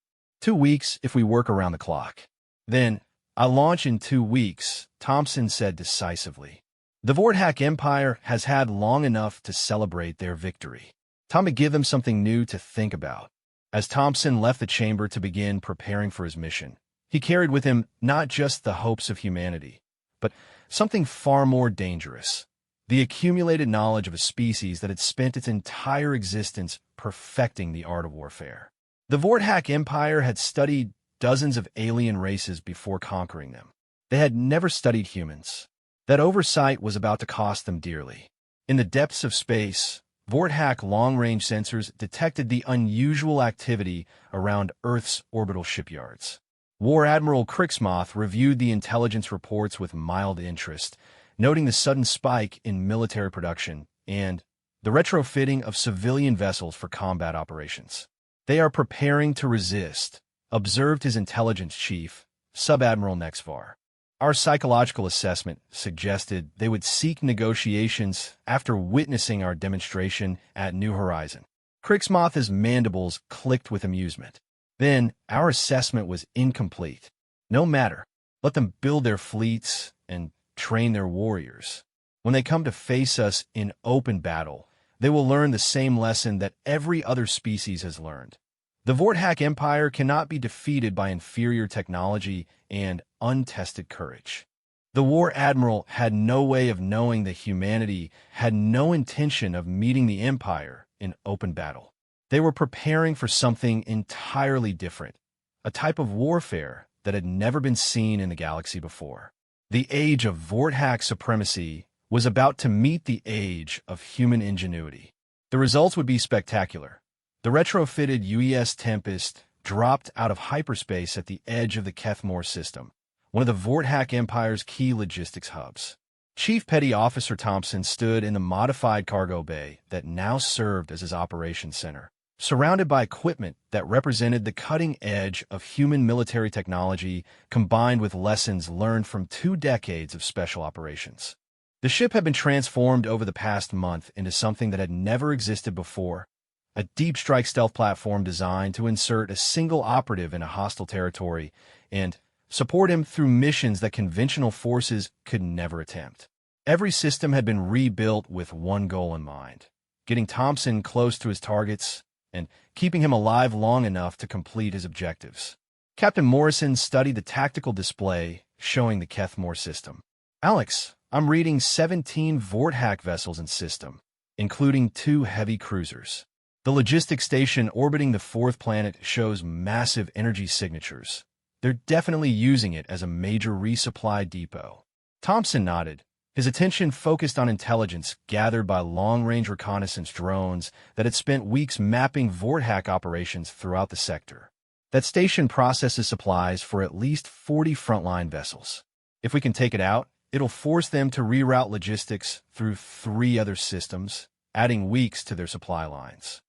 2 weeks if we work around the clock. Then, I'll launch in 2 weeks, Thompson said decisively. The Vorthack Empire has had long enough to celebrate their victory. Time to give them something new to think about. As Thompson left the chamber to begin preparing for his mission, He carried with him not just the hopes of humanity, but something far more dangerous: the accumulated knowledge of a species that had spent its entire existence perfecting the art of warfare. The Vorthak Empire had studied dozens of alien races before conquering them. They had never studied humans. That oversight was about to cost them dearly. In the depths of space, Vorthak long-range sensors detected the unusual activity around Earth's orbital shipyards. War Admiral Krixmoth reviewed the intelligence reports with mild interest, noting the sudden spike in military production and the retrofitting of civilian vessels for combat operations. "They are preparing to resist," observed his intelligence chief, Sub-Admiral Nexvar. "Our psychological assessment suggested they would seek negotiations after witnessing our demonstration at New Horizon." Krixmoth's mandibles clicked with amusement. "Then our assessment was incomplete. No matter. Let them build their fleets and train their warriors. When they come to face us in open battle, they will learn the same lesson that every other species has learned. The Vorthak Empire cannot be defeated by inferior technology and untested courage." The War Admiral had no way of knowing that humanity had no intention of meeting the Empire in open battle. They were preparing for something entirely different, a type of warfare that had never been seen in the galaxy before. The age of Vorthak supremacy was about to meet the age of human ingenuity. The results would be spectacular. The retrofitted UES Tempest dropped out of hyperspace at the edge of the Kethmore system, one of the Vorthak Empire's key logistics hubs. Chief Petty Officer Thompson stood in the modified cargo bay that now served as his operations center, surrounded by equipment that represented the cutting edge of human military technology combined with lessons learned from 2 decades of special operations. The ship had been transformed over the past month into something that had never existed before: a deep strike stealth platform designed to insert a single operative in a hostile territory and support him through missions that conventional forces could never attempt. Every system had been rebuilt with one goal in mind: getting Thompson close to his targets and keeping him alive long enough to complete his objectives. Captain Morrison studied the tactical display showing the Kethmore system. "Alex, I'm reading 17 Vorthak vessels in system, including 2 heavy cruisers. The logistics station orbiting the 4th planet shows massive energy signatures. They're definitely using it as a major resupply depot." Thompson nodded, his attention focused on intelligence gathered by long-range reconnaissance drones that had spent weeks mapping Vorthak operations throughout the sector. "That station processes supplies for at least 40 frontline vessels. If we can take it out, it'll force them to reroute logistics through 3 other systems, adding weeks to their supply lines."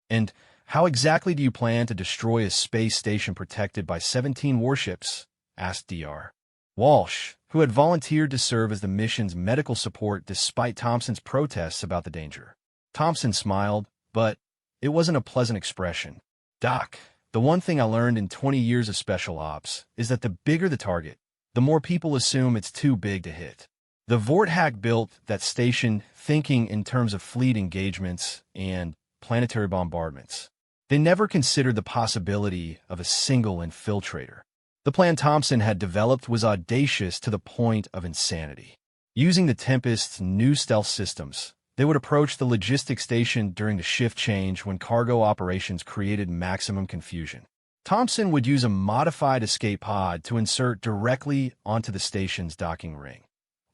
"And how exactly do you plan to destroy a space station protected by 17 warships?" asked DR. Walsh, who had volunteered to serve as the mission's medical support despite Thompson's protests about the danger. Thompson smiled, but it wasn't a pleasant expression. "Doc, the one thing I learned in 20 years of special ops is that the bigger the target, the more people assume it's too big to hit. The Vorthak built that station thinking in terms of fleet engagements and planetary bombardments. They never considered the possibility of a single infiltrator. The plan Thompson had developed was audacious to the point of insanity. Using the Tempest's new stealth systems, they would approach the logistics station during the shift change when cargo operations created maximum confusion. Thompson would use a modified escape pod to insert directly onto the station's docking ring,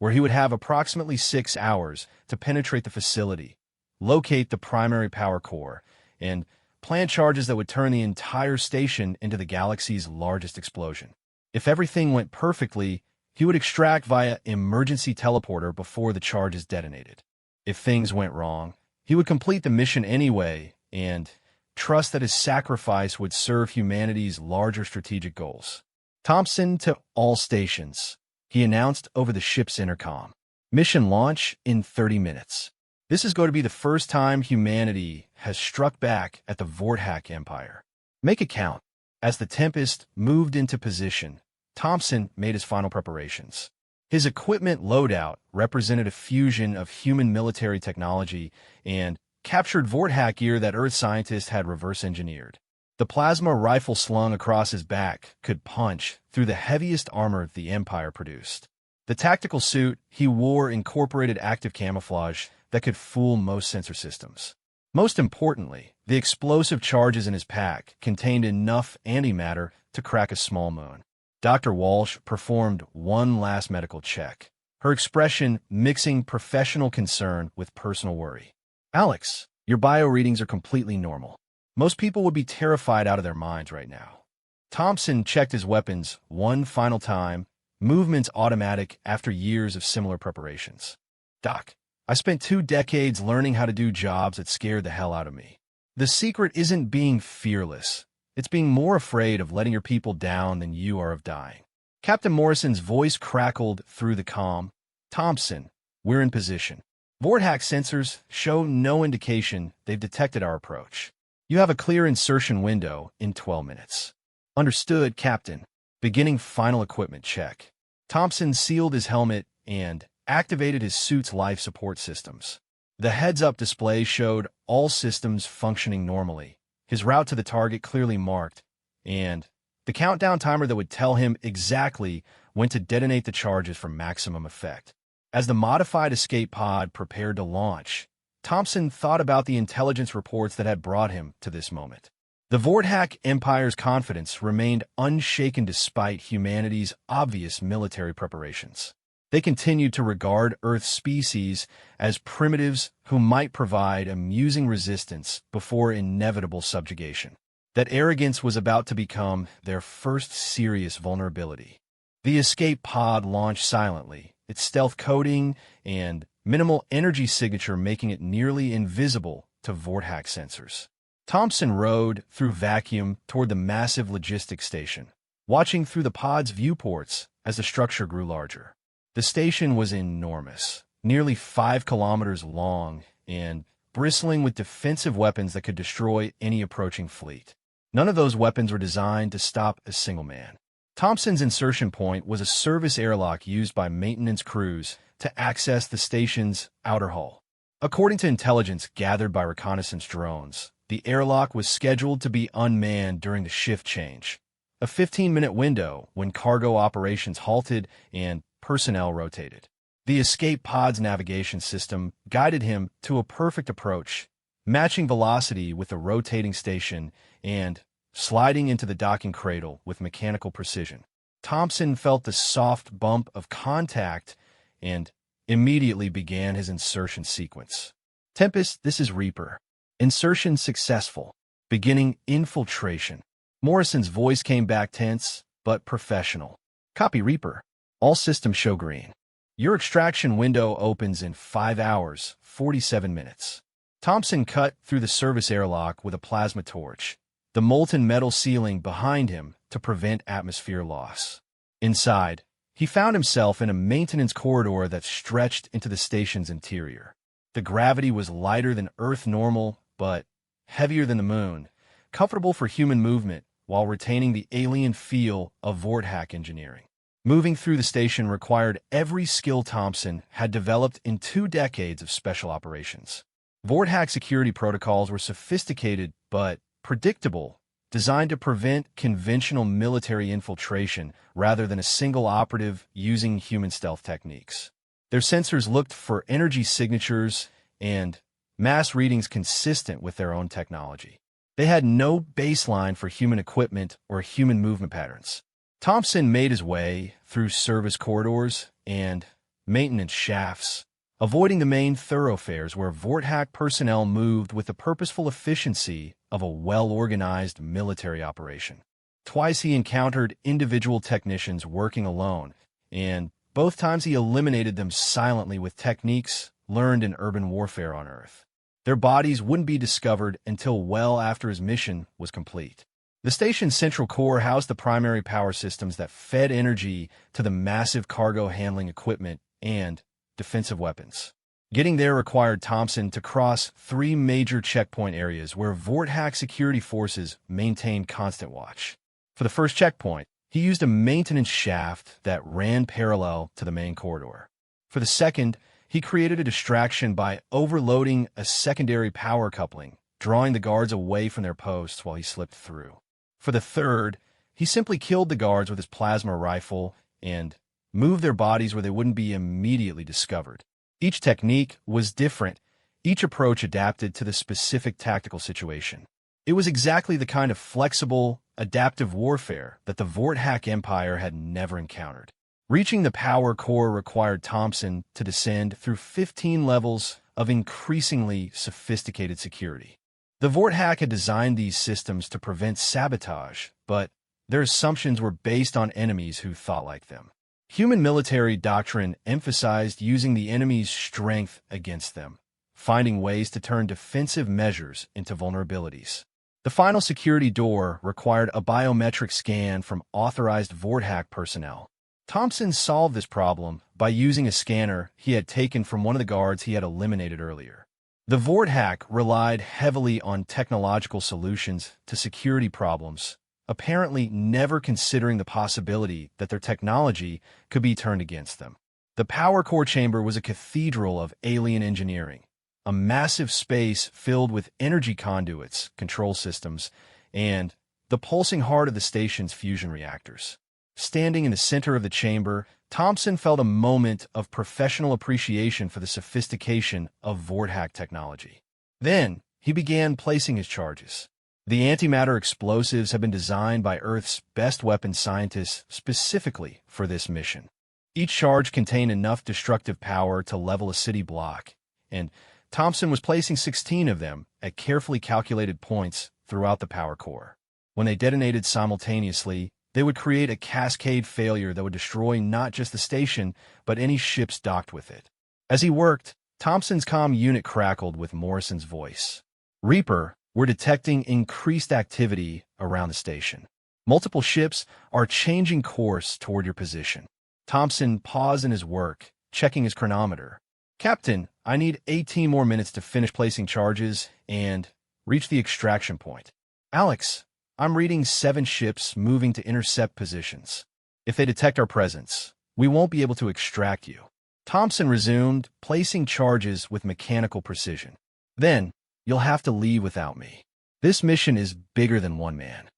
where he would have approximately 6 hours to penetrate the facility, locate the primary power core, and plan charges that would turn the entire station into the galaxy's largest explosion. If everything went perfectly, he would extract via emergency teleporter before the charges detonated. If things went wrong, he would complete the mission anyway and trust that his sacrifice would serve humanity's larger strategic goals. "Thompson to all stations," he announced over the ship's intercom. "Mission launch in 30 minutes. This is going to be the first time humanity has struck back at the Vorthak Empire. Make it count." As the Tempest moved into position, Thompson made his final preparations. His equipment loadout represented a fusion of human military technology and captured Vorthak gear that Earth scientists had reverse-engineered. The plasma rifle slung across his back could punch through the heaviest armor the Empire produced. The tactical suit he wore incorporated active camouflage that could fool most sensor systems. Most importantly, the explosive charges in his pack contained enough antimatter to crack a small moon. Dr. Walsh performed one last medical check, her expression mixing professional concern with personal worry. "Alex, your bio readings are completely normal. Most people would be terrified out of their minds right now." Thompson checked his weapons one final time, movements automatic after years of similar preparations. "Doc, I spent 2 decades learning how to do jobs that scared the hell out of me. The secret isn't being fearless. It's being more afraid of letting your people down than you are of dying." Captain Morrison's voice crackled through the comm. "Thompson, we're in position. Vortex sensors show no indication they've detected our approach. You have a clear insertion window in 12 minutes. "Understood, Captain." Beginning final equipment check. Thompson sealed his helmet and activated his suit's life support systems. The heads-up display showed all systems functioning normally, his route to the target clearly marked, and the countdown timer that would tell him exactly when to detonate the charges for maximum effect. As the modified escape pod prepared to launch, Thompson thought about the intelligence reports that had brought him to this moment. The Vortex Empire's confidence remained unshaken despite humanity's obvious military preparations. They continued to regard Earth's species as primitives who might provide amusing resistance before inevitable subjugation. That arrogance was about to become their first serious vulnerability. The escape pod launched silently, its stealth coating and minimal energy signature making it nearly invisible to Vortex sensors. Thompson rode through vacuum toward the massive logistics station, watching through the pod's viewports as the structure grew larger. The station was enormous, nearly 5 kilometers long and bristling with defensive weapons that could destroy any approaching fleet. None of those weapons were designed to stop a single man. Thompson's insertion point was a service airlock used by maintenance crews to access the station's outer hull. According to intelligence gathered by reconnaissance drones, the airlock was scheduled to be unmanned during the shift change, a 15-minute window when cargo operations halted and personnel rotated. The escape pod's navigation system guided him to a perfect approach, matching velocity with the rotating station and sliding into the docking cradle with mechanical precision. Thompson felt the soft bump of contact and immediately began his insertion sequence. "Tempest, this is Reaper. Insertion successful. Beginning infiltration." Morrison's voice came back tense, but professional. "Copy, Reaper. All systems show green. Your extraction window opens in 5 hours, 47 minutes. Thompson cut through the service airlock with a plasma torch, the molten metal ceiling behind him to prevent atmosphere loss. Inside, he found himself in a maintenance corridor that stretched into the station's interior. The gravity was lighter than Earth normal, but heavier than the moon, comfortable for human movement while retaining the alien feel of Vortex engineering. Moving through the station required every skill Thompson had developed in 2 decades of special operations. Vortex security protocols were sophisticated but predictable, designed to prevent conventional military infiltration rather than a single operative using human stealth techniques. Their sensors looked for energy signatures and mass readings consistent with their own technology. They had no baseline for human equipment or human movement patterns. Thompson made his way through service corridors and maintenance shafts, avoiding the main thoroughfares where Vortex personnel moved with the purposeful efficiency of a well-organized military operation. Twice he encountered individual technicians working alone, and both times he eliminated them silently with techniques learned in urban warfare on Earth. Their bodies wouldn't be discovered until well after his mission was complete. The station's central core housed the primary power systems that fed energy to the massive cargo handling equipment and defensive weapons. Getting there required Thompson to cross 3 major checkpoint areas where Vortex security forces maintained constant watch. For the first checkpoint, he used a maintenance shaft that ran parallel to the main corridor. For the second, he created a distraction by overloading a secondary power coupling drawing the guards away from their posts while he slipped through. For the third, he simply killed the guards with his plasma rifle and moved their bodies where they wouldn't be immediately discovered. Each technique was different, each approach adapted to the specific tactical situation. It was exactly the kind of flexible, adaptive warfare that the Vorthak Empire had never encountered. Reaching the power core required Thompson to descend through 15 levels of increasingly sophisticated security. The Vorthak had designed these systems to prevent sabotage, but their assumptions were based on enemies who thought like them. Human military doctrine emphasized using the enemy's strength against them, finding ways to turn defensive measures into vulnerabilities. The final security door required a biometric scan from authorized Vorthak personnel. Thompson solved this problem by using a scanner he had taken from one of the guards he had eliminated earlier. The Vorthak relied heavily on technological solutions to security problems, apparently never considering the possibility that their technology could be turned against them. The power core chamber was a cathedral of alien engineering, a massive space filled with energy conduits, control systems, and the pulsing heart of the station's fusion reactors. Standing in the center of the chamber, Thompson felt a moment of professional appreciation for the sophistication of Vorthak technology. Then, he began placing his charges. The antimatter explosives had been designed by Earth's best weapons scientists specifically for this mission. Each charge contained enough destructive power to level a city block, and Thompson was placing 16 of them at carefully calculated points throughout the power core. When they detonated simultaneously, they would create a cascade failure that would destroy not just the station, but any ships docked with it. As he worked, Thompson's comm unit crackled with Morrison's voice. "Reaper, we're detecting increased activity around the station. Multiple ships are changing course toward your position." Thompson paused in his work, checking his chronometer. "Captain, I need 18 more minutes to finish placing charges and reach the extraction point." "Alex, I'm reading 7 ships moving to intercept positions. If they detect our presence, we won't be able to extract you." Thompson resumed, placing charges with mechanical precision. "Then, you'll have to leave without me. This mission is bigger than one man."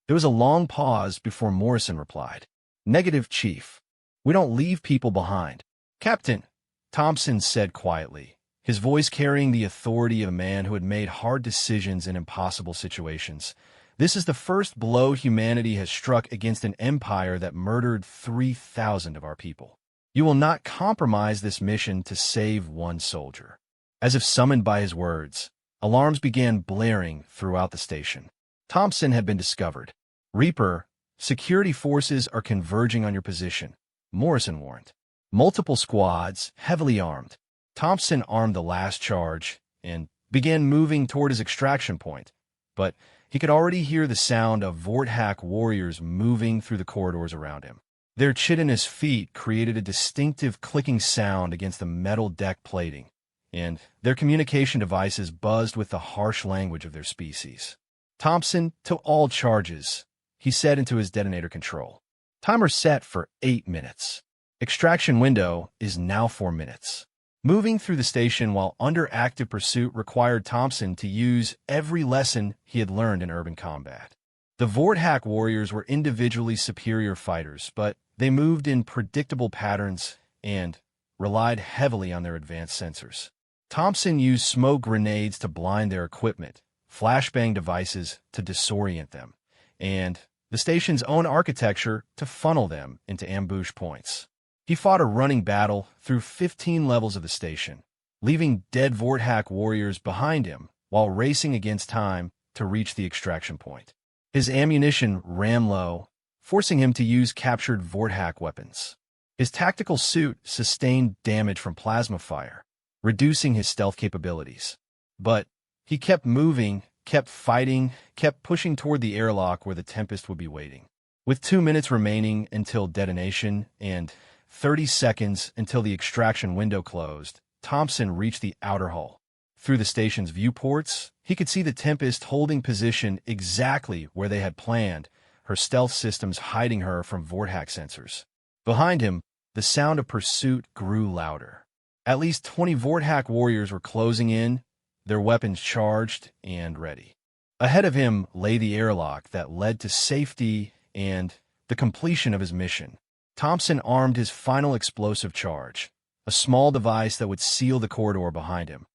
There was a long pause before Morrison replied. "Negative, Chief. We don't leave people behind." "Captain," Thompson said quietly, his voice carrying the authority of a man who had made hard decisions in impossible situations. "This is the first blow humanity has struck against an empire that murdered 3,000 of our people. You will not compromise this mission to save one soldier." As if summoned by his words, alarms began blaring throughout the station. Thompson had been discovered. "Reaper, security forces are converging on your position," Morrison warned. Multiple squads, heavily armed. Thompson armed the last charge and began moving toward his extraction point, but he could already hear the sound of Vorthak warriors moving through the corridors around him. Their chitinous feet created a distinctive clicking sound against the metal deck plating, and their communication devices buzzed with the harsh language of their species. "Thompson, to all charges," he said into his detonator control. "Timer set for 8 minutes. Extraction window is now 4 minutes." Moving through the station while under active pursuit required Thompson to use every lesson he had learned in urban combat. The Vorthak warriors were individually superior fighters, but they moved in predictable patterns and relied heavily on their advanced sensors. Thompson used smoke grenades to blind their equipment, flashbang devices to disorient them, and the station's own architecture to funnel them into ambush points. He fought a running battle through 15 levels of the station, leaving dead Vorthak warriors behind him while racing against time to reach the extraction point. His ammunition ran low, forcing him to use captured Vorthak weapons. His tactical suit sustained damage from plasma fire, reducing his stealth capabilities. But he kept moving, kept fighting, kept pushing toward the airlock where the Tempest would be waiting. With 2 minutes remaining until detonation and 30 seconds until the extraction window closed, Thompson reached the outer hull. Through the station's viewports, he could see the Tempest holding position exactly where they had planned, her stealth systems hiding her from Vorthak sensors. Behind him, the sound of pursuit grew louder. At least 20 Vorthak warriors were closing in, their weapons charged and ready. Ahead of him lay the airlock that led to safety and the completion of his mission. Thompson armed his final explosive charge, a small device that would seal the corridor behind him,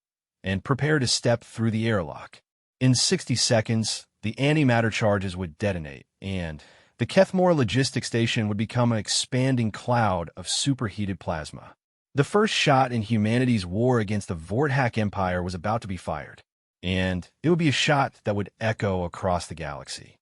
and prepared to step through the airlock. In 60 seconds, the antimatter charges would detonate, and the Kethmore logistics station would become an expanding cloud of superheated plasma. The first shot in humanity's war against the Vorthak Empire was about to be fired, and it would be a shot that would echo across the galaxy.